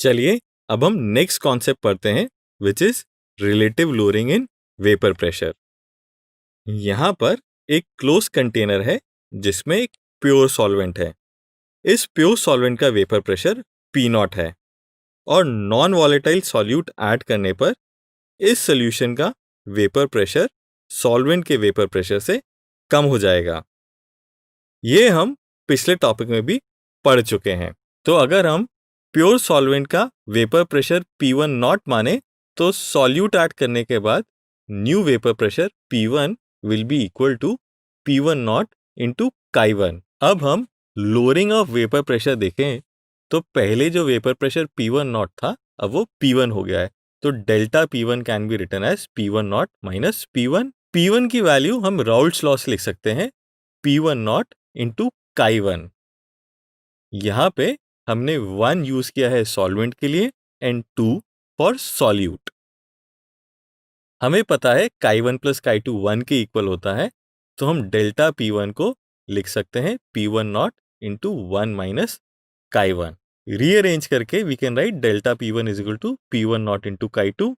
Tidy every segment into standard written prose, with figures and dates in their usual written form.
चलिए अब हम नेक्स्ट कॉन्सेप्ट पढ़ते हैं which is relative lowering in vapour pressure. यहाँ पर एक क्लोज कंटेनर है जिसमें एक प्योर सॉल्वेंट है। इस प्योर सॉल्वेंट का वेपर प्रेशर P0 है और नॉन वॉलेटाइल सॉल्यूट ऐड करने पर इस सॉल्यूशन का वेपर प्रेशर सॉल्वेंट के वेपर प्रेशर से कम हो जाएगा। ये हम पिछले टॉपिक में भी पढ़ चुके हैं। तो अगर हम प्योर सॉल्वेंट का वेपर प्रेशर P1 नॉट माने तो सॉल्यूट ऐड करने के बाद new vapour pressure P1 will be equal to P1 not into Chi1। अब हम लोअरिंग ऑफ वेपर प्रेशर देखें तो पहले जो वेपर प्रेशर P1 नॉट था अब वो P1 हो गया है। तो delta P1 can be written as P1 naught minus P1। P1 की वैल्यू हम राउल्ट्स लॉ से लिख सकते हैं P1 नॉट इंटू Chi1। यहाँ पे हमने 1 यूज किया है सॉल्वेंट के लिए एंड 2 फॉर सॉल्यूट। हमें पता है Chi1 प्लस Chi2 1 के इक्वल होता है, तो हम डेल्टा P1 को लिख सकते हैं P1 not into 1 minus Chi1। Rearrange करके we can write delta P1 is equal to P1 not into Chi2।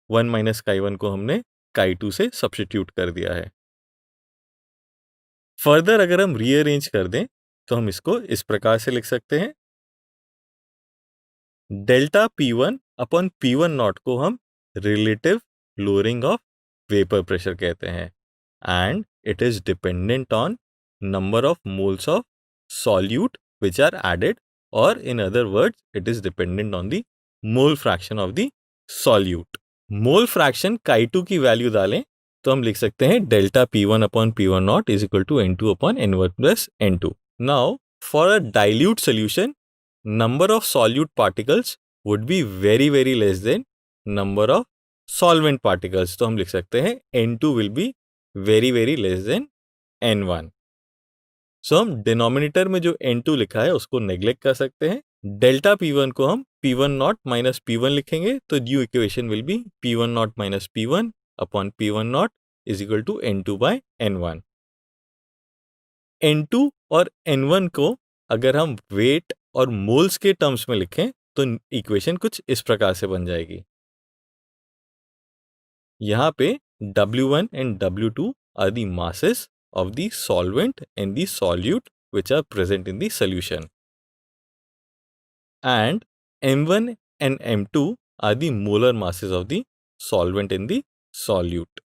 1 minus Chi1 को हमने Chi2 से सब्स्टिट्यूट कर दिया है। फर्दर अगर हम रीअरेंज कर दें तो हम इसको इस प्रकार से लिख सकते हैं delta P1 upon P1 nought को हम relative lowering of vapour pressure कहते हैं and it is dependent on number of moles of solute which are added और in other words it is dependent on the mole fraction of the solute. Mole fraction Chi2 की value डालें तो हम लिख सकते हैं delta P1 upon P1 not is equal to N2 upon N1 plus N2। Now for a dilute solution number of solute particles would be very less than number of solvent particles। तो हम लिख सकते हैं N2 will be very less than N1। सो हम denominator में जो N2 लिखा है उसको नेग्लेक्ट कर सकते हैं। डेल्टा P1 को हम P1 नॉट माइनस P1 लिखेंगे तो new equation will be P1 naught minus P1 upon P1 not is equal to N2 by N1। N2 और N1 को अगर हम वेट और मोल्स के टर्म्स में लिखें तो इक्वेशन कुछ इस प्रकार से बन जाएगी। यहाँ पे W1 and W2 are the masses of the solvent and the solute which are present in the solution, and M1 and M2 are the molar masses of the solvent in the solute।